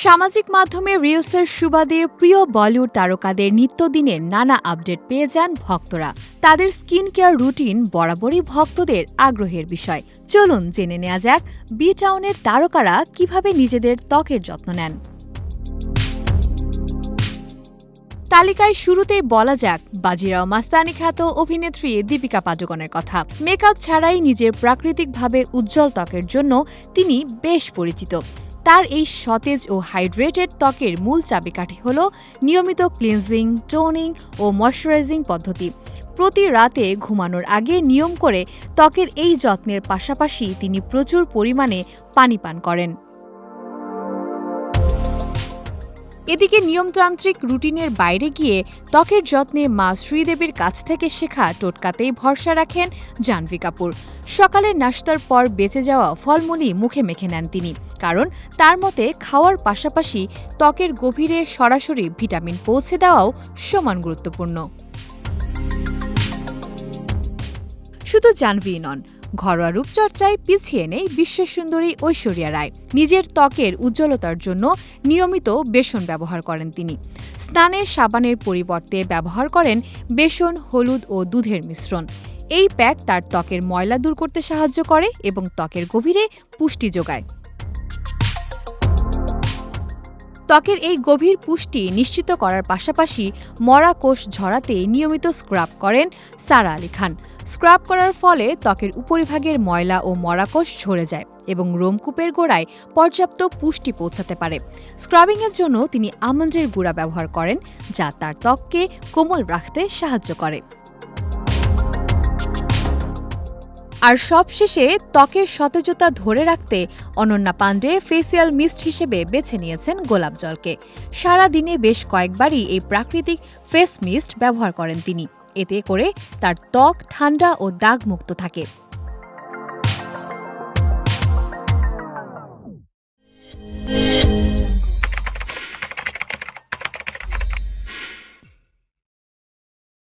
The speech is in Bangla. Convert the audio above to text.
সামাজিক মাধ্যমে রিলসের সুবাদে প্রিয় বলিউড তারকাদের নিত্যদিনের নানা আপডেট পেয়ে যান ভক্তরা। তাদের স্কিন কেয়ার রুটিন বরাবরই ভক্তদের আগ্রহের বিষয়। চলুন জেনে নেওয়া যাক বি টাউনের তারকারা কিভাবে নিজেদের ত্বকের যত্ন নেন। তালিকায় শুরুতেই বলা যাক বাজিরাও মাস্তানি খ্যাত অভিনেত্রী দীপিকা পাডুকোনের কথা। মেকআপ ছাড়াই নিজের প্রাকৃতিকভাবে উজ্জ্বল ত্বকের জন্য তিনি বেশ পরিচিত। তার এই সতেজ ও হাইড্রেটেড ত্বকের মূল চাবিকাঠি হল নিয়মিত ক্লিনজিং, টোনিং ও ময়শ্চারাইজিং পদ্ধতি। প্রতি রাতে ঘুমানোর আগে নিয়ম করে ত্বকের এই যত্নের পাশাপাশি তিনি প্রচুর পরিমাণে পানি পান করেন। এদিকে নিয়মতান্ত্রিক রুটিনের বাইরে গিয়ে ত্বকের যত্নে মা শ্রীদেবীর কাছ থেকে শেখা টোটকাতেই ভরসা রাখেন জাহ্নবী কাপুর। সকালের নাশতার পর বেঁচে যাওয়া ফলমূলই মুখে মেখে নেন তিনি, কারণ তার মতে খাওয়ার পাশাপাশি ত্বকের গভীরে সরাসরি ভিটামিন পৌঁছে দেওয়াও সমান গুরুত্বপূর্ণ। শুধু জাহ্নবী নন, ঘরোয়া রূপচর্চায় পিছিয়ে নেই বিশ্বসুন্দরী ঐশ্বরিয়া রায়। নিজের ত্বকের উজ্জ্বলতার জন্য নিয়মিত বেসন ব্যবহার করেন তিনি। স্নানে সাবানের পরিবর্তে ব্যবহার করেন বেসন, হলুদ ও দুধের মিশ্রণ। এই প্যাক তার ত্বকের ময়লা দূর করতে সাহায্য করে এবং ত্বকের গভীরে পুষ্টি যোগায়। ত্বকের এই গভীর পুষ্টি নিশ্চিত করার পাশাপাশি মরা কোষ ঝরাতে নিয়মিত স্ক্রাব করেন সারা আলি খান। স্ক্রাব করার ফলে ত্বকের উপরিভাগের ময়লা ও মরা কোষ ঝরে যায় এবং রোমকূপের গোড়ায় পর্যাপ্ত পুষ্টি পৌঁছাতে পারে। স্ক্রাবিংয়ের জন্য তিনি আমন্ডের গুঁড়া ব্যবহার করেন, যা তার ত্বককে কোমল রাখতে সাহায্য করে। আর সবশেষে ত্বকের সতেজতা ধরে রাখতে অনন্যা পাণ্ডে ফেসিয়াল মিস্ট হিসেবে বেছে নিয়েছেন গোলাপ জলকে। সারা দিনে বেশ কয়েকবারই এই প্রাকৃতিক ফেস মিস্ট ব্যবহার করেন তিনি। এতে করে তার ত্বক ঠান্ডা ও দাগমুক্ত থাকে।